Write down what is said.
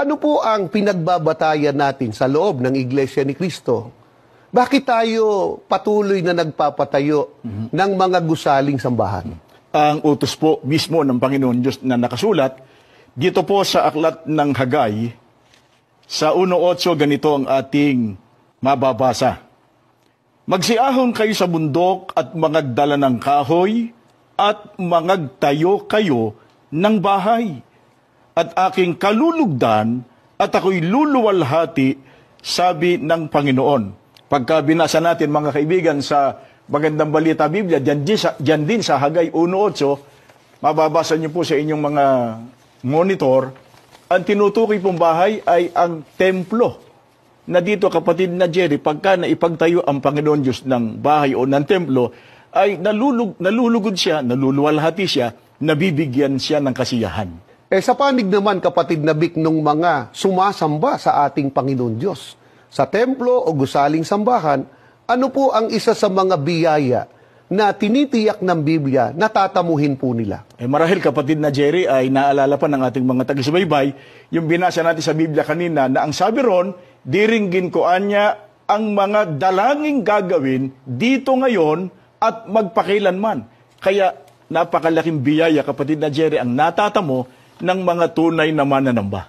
Ano po ang pinagbabatayan natin sa loob ng Iglesia ni Cristo? Bakit tayo patuloy na nagpapatayo ng mga gusaling sambahan? Ang utos po mismo ng Panginoon Diyos na nakasulat, dito po sa aklat ng Hagay, sa 1:8, ganito ang ating mababasa. Magsiahon kayo sa bundok at magdala ng kahoy at magtayo kayo ng bahay. At aking kalulugdan at ako'y luluwalhati, sabi ng Panginoon. Pagka binasa natin, mga kaibigan, sa Magandang Balita Biblia, dyan din sa Hagay 1:8, mababasa niyo po sa inyong mga monitor, ang tinutukoy pong bahay ay ang templo. Na dito, kapatid na Jerry, pagka naipagtayo ang Panginoon Diyos ng bahay o ng templo, ay nalulugod siya, naluluwalhati siya, nabibigyan siya ng kasiyahan. Sa panig naman, kapatid na Vic, nung mga sumasamba sa ating Panginoon Diyos, sa templo o gusaling sambahan, ano po ang isa sa mga biyaya na tinitiyak ng Biblia na tatamuhin po nila? Marahil, kapatid na Jerry, ay naalala pa ng ating mga taga-subaybay, yung binasa natin sa Biblia kanina, na ang sabi ron, diringgin ko anya ang mga dalangin gagawin dito ngayon at magpakilanman. Kaya napakalaking biyaya, kapatid na Jerry, ang natatamo ng mga tunay na mananamba.